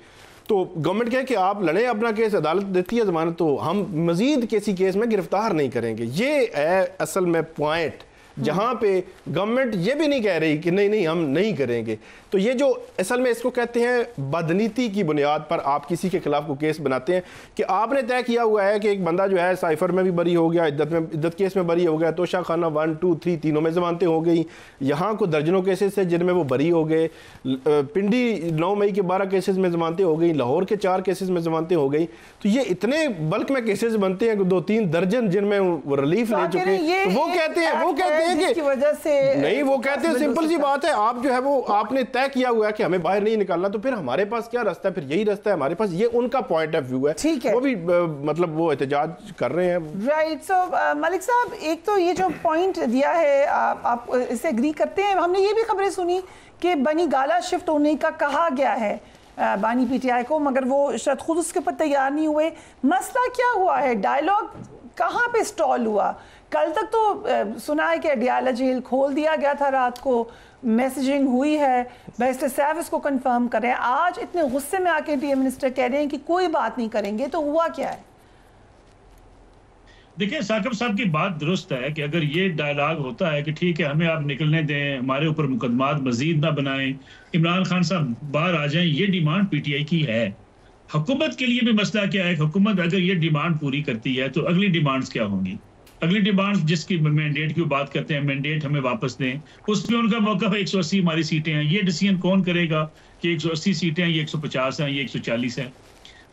तो गवर्नमेंट कहे कि आप लड़े अपना केस, अदालत देती है जमानत, तो हम मजीद किसी केस में गिरफ्तार नहीं करेंगे। ये है असल में पॉइंट जहां पे गवर्नमेंट ये भी नहीं कह रही कि नहीं हम नहीं करेंगे। तो ये जो असल में इसको कहते हैं बदनीति की बुनियाद पर आप किसी के खिलाफ को केस बनाते हैं कि आपने तय किया हुआ है कि एक बंदा जो है साइफर में भी बरी हो गया, इद्दत केस में बरी हो गया, तोशा खाना 1, 2, 3 तीनों में जमानतें हो गई, यहाँ को दर्जनों केसेस है जिनमें वो बरी हो गए, पिंडी 9 मई के 12 केसेस में जमानतें हो गई, लाहौर के 4 केसेस में जमानतें हो गई। तो ये इतने बल्क में केसेस बनते हैं 2-3 दर्जन जिनमें वो रिलीफ ले चुके हैं। वो कहते हैं कि वजह से नहीं, वो कहते हैं सिंपल सी बात है, आप जो है वो आपने तय किया हुआ है कि हमें बाहर नहीं निकालना, तो फिर हमारे पास क्या रास्ता है, फिर यही रास्ता है हमारे पास। ये उनका पॉइंट ऑफ व्यू है, ठीक है, वो भी मतलब वो एहतजाज कर रहे हैं। राइट। सो मलिक साहब, एक तो ये जो पॉइंट दिया है आप इससे एग्री करते हैं। हमने ये भी खबरें सुनी कि बनी गाला शिफ्ट होने का कहा गया है बानी पीटीआई को, मगर वो शायद खुद उसके ऊपर तैयार नहीं हुए। मसला क्या हुआ है, डायलॉग कहाँ पे स्टॉल हुआ? कल तक तो सुना है कि अडियाला जेल खोल दिया गया था, रात को मैसेजिंग हुई है, बैरिस्टर सैफ इसको कंफर्म कर रहे हैं। आज इतने गुस्से में आके डीएम मिनिस्टर कह रहे हैं कि कोई बात नहीं करेंगे, तो हुआ क्या है? देखिए, साकिब साहब की बात दुरुस्त है कि अगर ये डायलॉग होता है कि ठीक है हमें आप निकलने दें, हमारे ऊपर मुकदमात मजीद ना बनाएं, इमरान खान साहब बाहर आ जाएं, ये डिमांड पीटीआई की है। हुकूमत के लिए भी मसला क्या है, हुकूमत अगर ये डिमांड पूरी करती है तो अगली डिमांड्स क्या होंगी? अगली डिमांड जिसकी मैंडेट की बात करते हैं, मैंडेट हमें वापस दें, उसमें उनका मौका है 180 हमारी सीटें हैं। ये डिसीजन कौन करेगा कि 180 सीटें हैं, ये 150 हैं, ये 140 हैं?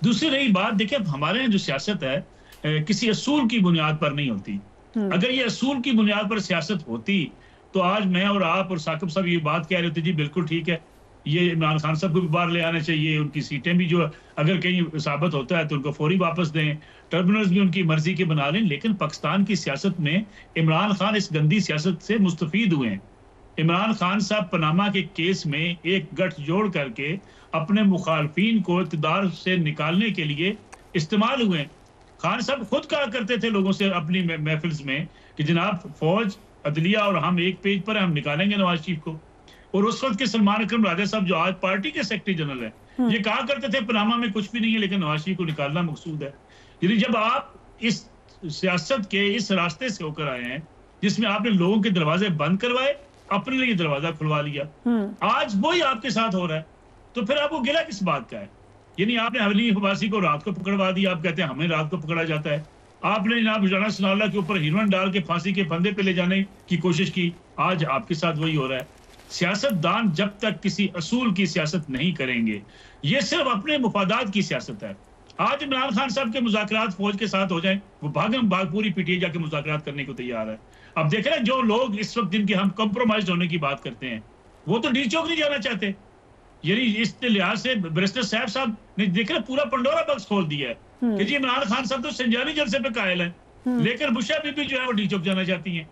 दूसरी रही बात, देखिए हमारे यहाँ जो सियासत है किसी असूल की बुनियाद पर नहीं होती। अगर ये असूल की बुनियाद पर सियासत होती तो आज मैं और आप और साकिब साहब ये बात कह रहे होते, जी बिल्कुल ठीक है, ये इमरान खान साहब को भी बाहर ले आना चाहिए, उनकी सीटें भी जो अगर कहीं साबित होता है तो उनको फौरी वापस दें, टर्मिनल्स भी उनकी मर्जी के बना लें। लेकिन पाकिस्तान की सियासत में इमरान खान इस गंदी सियासत से मुस्तफीद हुए हैं। इमरान खान साहब पनामा के केस में एक गठजोड़ करके अपने मुखालफिन को इक़्तिदार से निकालने के लिए इस्तेमाल हुए। खान साहब खुद कहा करते थे लोगों से अपनी महफिल्स में कि जनाब फौज, अदलिया और हम एक पेज पर, हम निकालेंगे नवाज शरीफ को। और उस वक्त के सलमान अकरम राजा साहब जो आज पार्टी के सेक्रेटरी जनरल है, ये कहा करते थे पनामा में कुछ भी नहीं है लेकिन नवाज शरीफ को निकालना मकसूद है। यानी जब आप इस सियासत के इस रास्ते से होकर आए हैं जिसमें आपने लोगों के दरवाजे बंद करवाए, अपने लिए दरवाजा खुलवा लिया, आज वही आपके साथ हो रहा है, तो फिर आपको गिला किस बात का है? यानी आपने हवली हबासी को रात को पकड़वा दिया, आप कहते हैं हमें रात को पकड़ा जाता है। आपने जनाब राना सनाउल्लाह के ऊपर हिरवन डाल के फांसी के फंदे पे ले जाने की कोशिश की, आज आपके साथ वही हो रहा है। सियासतदान जब तक किसी असूल की सियासत नहीं करेंगे, ये सिर्फ अपने मुफादात की सियासत है। आज इमरान खान साहब के मुज़ाकरात फौज के साथ हो जाएं, वो भागम भाग पूरी पीटीआई जाके मुज़ाकरात करने को तैयार है। अब देख रहे हैं जो लोग इस वक्त जिनके हम कॉम्प्रोमाइज होने की बात करते हैं, वो तो डी चौक नहीं जाना चाहते। यानी इस लिहाज से बैरिस्टर साहब ने देख रहे पूरा पंडोरा बॉक्स खोल दिया है कि जी इमरान खान साहब तो संजानी जलसे पे कायल है, लेकिन बुशा बीबी जो है वो डी चौक जाना चाहती हैं।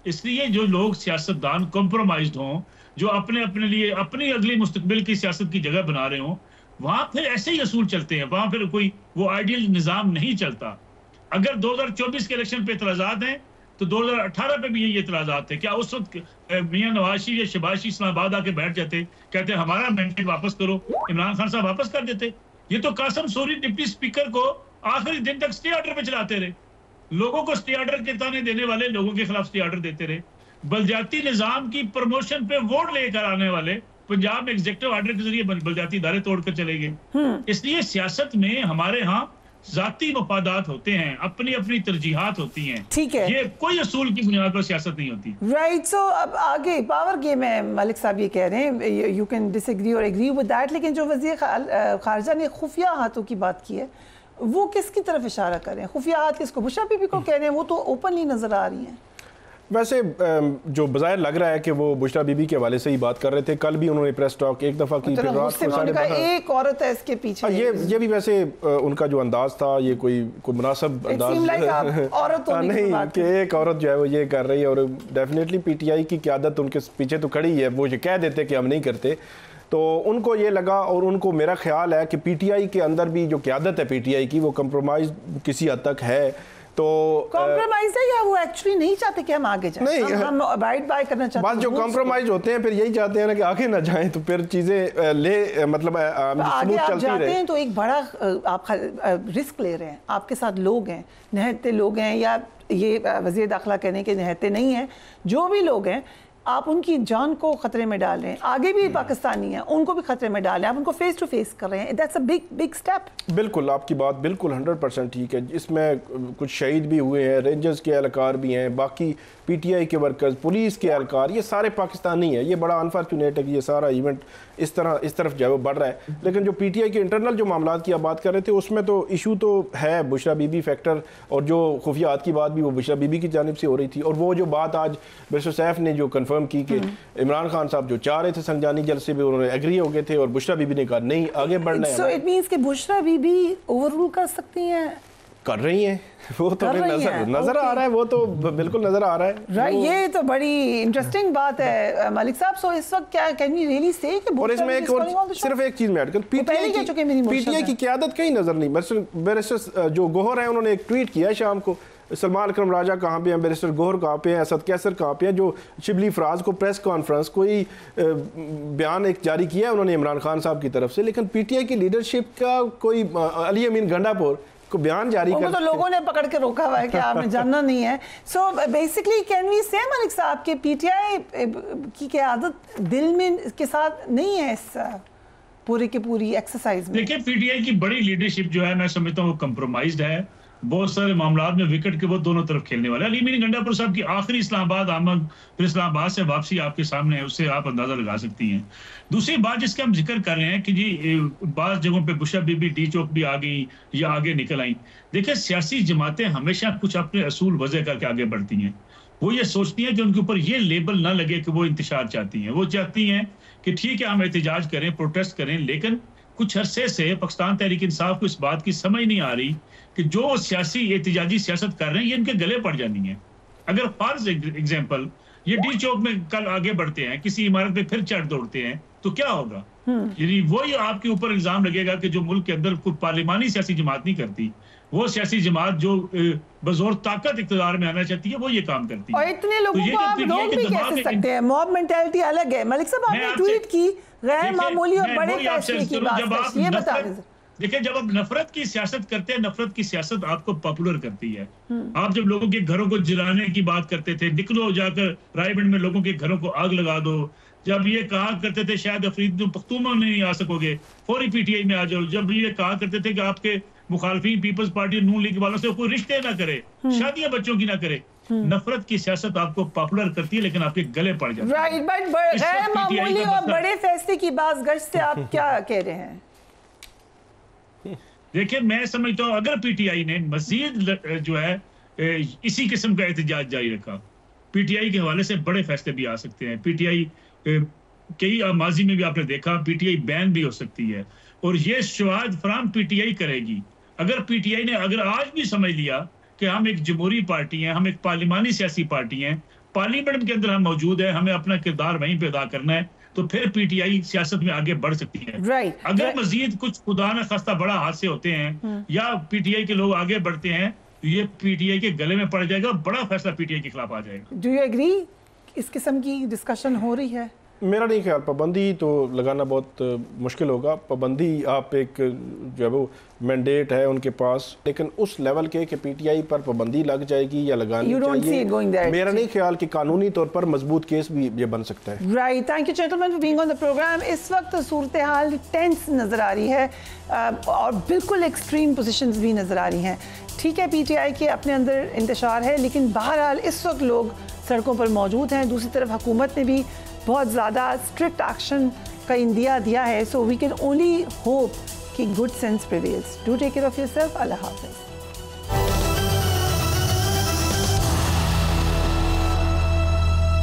इसलिए जो लोग सियासतदान कॉम्प्रोमाइज्ड हों, जो अपने लिए अपनी अगली मुस्तकबिल की सियासत की जगह बना रहे हों, वहां फिर ऐसे ही असूल चलते हैं, वहां फिर कोई वो आइडियल निजाम नहीं चलता। अगर 2024 के इलेक्शन पे एतराजात हैं तो 2018 पे भी यही एतराजात थे। क्या उस वक्त मियां नवाज शरीफ या शहबाज शरीफ इस्लामाबाद आके बैठ जाते, कहते हमारा मैंडेट वापस करो, इमरान खान साहब वापस कर देते? ये तो कासम सूरी डिप्टी स्पीकर को आखिरी दिन तक स्टे ऑर्डर पे चलाते रहे, लोगों को स्टे ऑर्डर के ताने देने वाले लोगों के खिलाफ स्टे ऑर्डर देते रहे, बलजाती निजाम की प्रमोशन पे वोट लेकर आने वाले पंजाब में एग्जीक्यूटिव ऑर्डर के जरिए बलजाती इदारे तोड़कर चले गए। इसलिए सियासत में हमारे यहाँ जाती मफादात होते हैं, अपनी अपनी तरजीहात होती हैं, ठीक है, ये कोई असूल की बुनियाद पर सियासत नहीं होती। राइट, सो अब आगे पावर गेम है, मलिक साहब ये कह रहे हैं, यू कैन डिसएग्री और एग्री विद दैट, लेकिन जो वज़ीर खारजा ने खुफिया हाथों की बात की है वो किसकी तरफ इशारा कर रहे हैं? खुफिया हाथ किसको? बुशरा बीबी को कह रहे हैं, वो तो ओपनली नजर आ रही हैं। वैसे जो बज़ाहिर लग रहा है कि वो बुशरा बीबी के हवाले से ही बात कर रहे थे, कल भी उन्होंने प्रेस टॉक एक दफ़ा की, फिर रात को एक औरत है इसके पीछे, ये भी वैसे उनका जो अंदाज था ये कोई मुनासिब अंदाज नहीं कि एक औरत जो है वो ये कर रही है, और डेफिनेटली पीटीआई की क़यादत उनके पीछे तो खड़ी है, वो ये कह देते कि हम नहीं करते, तो उनको ये लगा, और उनको मेरा ख्याल है कि पीटीआई के अंदर भी जो क़यादत है पीटीआई की वो कंप्रोमाइज़ किसी हद तक है, तो कॉम्प्रोमाइज है या वो एक्चुअली नहीं चाहते कि हम आगे जाएं? नहीं, हम अबाइड बाय करना चाहते हैं। बस जो कॉम्प्रोमाइज होते हैं फिर यही चाहते हैं ना कि आगे ना जाएं, तो फिर चीजें मतलब आगे आप जाते हैं तो एक बड़ा आप रिस्क ले रहे हैं, आपके साथ लोग हैं, निहत्ते लोग हैं, या ये वज़ीर दाखिला कहने के निहत्ते नहीं है, जो भी लोग हैं आप उनकी जान को खतरे में डाल रहे हैं, आगे भी पाकिस्तानी हैं उनको भी खतरे में डाल रहे हैं, आप उनको फेस टू फेस कर रहे हैं, दैट्स अ बिग स्टेप। बिल्कुल, आपकी बात बिल्कुल 100% ठीक है। इसमें कुछ शहीद भी हुए हैं, रेंजर्स के एहलकार भी हैं, बाकी पीटीआई के वर्कर्स, पुलिस के एहलकार, ये सारे पाकिस्तानी हैं। ये बड़ा अनफॉर्चुनेट है कि ये सारा इवेंट इस तरफ जो है वो बढ़ रहा है, लेकिन जो पीटीआई के इंटरनल जो मामला की आप बात कर रहे थे उसमें तो इशू तो है बुशरा बीबी फैक्टर, और जो खुफियात की बात भी वो बुशरा बीबी की जानिब से हो रही थी, और वो जो बात आज बैरिस्टर सैफ ने जो कंफर्म की कि इमरान खान साहब जो चाह रहे थे संजानी जलसे में उन्होंने एग्री हो गए थे, और बुशरा बीबी ने कहा नहीं आगे बढ़ना है। सो इट मींस कि बुशरा बीबी ओवररूल कर सकती हैं, कर रही हैं, वो तो नजर आ रहा है, वो तो बिल्कुल नजर आ रहा है। राइट, ये तो बड़ी इंटरेस्टिंग बात है मलिक साहब। सो इस वक्त क्या कैन वी रियली से कि और इसमें एक और सिर्फ एक चीज मैं ऐड कर, पीटीआई की क़यादत कहीं नजर नहीं। बैरिस्टर जो गोहर है उन्होंने एक ट्वीट किया शाम को, सलमान अकरम राजा कहाँ पे हैं, बैरिस्टर गोहर कहाँ पे हैं, असद कैसर कहाँ पे हैं, जो शिबली फराज को प्रेस कॉन्फ्रेंस कोई बयान एक जारी किया है उन्होंने इमरान खान साहब की तरफ से, लेकिन पीटीआई की लीडरशिप का कोई अली अमीन गंडापुर को बयान जारी कर, तो लोगों ने पकड़ के रोका हुआ है कि आपने जानना नहीं है। सो बेसिकली कैन वी से मलिक साहब के पीटीआई की क़यादत दिल में के साथ नहीं है इस पूरी की पूरी एक्सरसाइज में? देखिए, पीटीआई की बड़ी लीडरशिप जो है मैं समझता हूँ वो कंप्रोमाइज्ड है, बहुत सारे मामलात में विकेट के वो दोनों तरफ खेलने वाले। अली अमीन गंडापुर साहब की आखिरी इस्लामाबाद आमद, फिर इस्लामाबाद से वापसी आपके सामने है, उससे आप अंदाजा लगा सकती हैं। दूसरी बात जिसका हम जिक्र कर रहे हैं कि जी बाज़ जगहों पे बुशरा बीबी डी चौक भी आ गई या आगे निकल आई। देखिए, सियासी जमातें हमेशा कुछ अपने असूल वजह करके आगे बढ़ती हैं। वो ये सोचती हैं कि उनके ऊपर ये लेबल ना लगे कि वो इंतशार चाहती हैं। वो चाहती हैं कि ठीक है हम एहतजाज करें, प्रोटेस्ट करें, लेकिन कुछ अरसे से पाकिस्तान तहरीक इंसाफ को इस बात की समझ नहीं आ रही कि जो सियासी एहतजाजी सियासत कर रहे हैं ये इनके गले पड़ जानी है। अगर फॉर एग्जाम्पल ये डी चौक में कल आगे बढ़ते हैं, किसी इमारत पे फिर चढ़ दौड़ते हैं, तो क्या होगा? यानी वही आपके ऊपर इल्जाम लगेगा कि जो मुल्क के अंदर कोई पार्लिमानी सियासी जमात नहीं करती, वो सियासी जमात जो बजोर ताकत इक़्तिदार में आना चाहती है वो ये काम करती है। और इतने लोगों को आप रोक भी कैसे सकते हैं? मॉब मेंटालिटी अलग है। मलिक साहब आपने ट्वीट की गैर मामूली और बड़े फैसले की बात, ये बता दें। देखिए, जब आप नफरत की सियासत करते हैं, नफरत की सियासत आपको पॉपुलर करती है। आप जब लोगों के घरों को जलाने की बात करते थे, निकलो जाकर रायबंद में लोगों के घरों को आग लगा दो, जब ये कहा करते थे शायद अफरीदी पख्तूनों में नहीं आ सकोगे, फौरी पीटीआई में आ जाओ, जब ये कहा करते थे कि आपके मुखालफी पीपल्स पार्टी नून लीग वालों से कोई रिश्ते ना करे, शादियां बच्चों की ना करे, नफरत की सियासत आपको पॉपुलर करती है लेकिन आपके गले पड़ जाती है। राइट, बट गैर मामूली और बड़े फैसले की बात गश्त से आप क्या कह रहे हैं? देखिए, मैं समझता हूँ अगर पीटीआई ने मजीद जो है इसी किस्म का एहतजाज जारी रखा, पीटीआई के हवाले से बड़े फैसले भी आ सकते हैं। पीटीआई कई माजी में भी आपने देखा पीटीआई बैन भी हो सकती है, और ये शवाहद फराम पीटीआई करेगी। अगर पीटीआई ने अगर आज भी समझ लिया कि हम एक जमहूरी पार्टी हैं, हम एक पार्लिमानी सियासी पार्टी हैं, पार्लियामेंट के अंदर हम मौजूद है, हमें अपना किरदार वहीं पे अदा करना है, तो फिर पीटीआई सियासत में आगे बढ़ सकती है। अगर मजीद कुछ खुदा न खास्ता बड़ा हादसे होते हैं या पीटीआई के लोग आगे बढ़ते हैं, तो ये पीटीआई के गले में पड़ जाएगा, बड़ा फैसला पीटीआई के खिलाफ आ जाएगा। Do you agree? इस किस्म की डिस्कशन हो रही है? मेरा नहीं ख्याल, पाबंदी तो लगाना बहुत मुश्किल होगा। पाबंदी आप एक जो है वो मैंडेट है उनके पास, लेकिन उस लेवल के कि पीटीआई पर पाबंदी लग जाएगी या लगानी चाहिए, मेरा नहीं ख्याल कि कानूनी तौर पर मजबूत केस भी ये बन सकता है। Right, thank you gentleman for being on the programme. इस वक्त सूरत हाल टेंस नज़र आ रही है और बिल्कुल एक्सट्रीम पोजीशंस भी नज़र आ रही हैं। ठीक है, पीटीआई के अपने अंदर इंतशार है, लेकिन बहरहाल इस वक्त लोग सड़कों पर मौजूद हैं। दूसरी तरफ हुकूमत ने भी बहुत ज़्यादा स्ट्रिक्ट एक्शन का इंदिया दिया है। So we can only hope कि good sense prevails. Do take care of yourself. अल्लाह हाफ़िज़।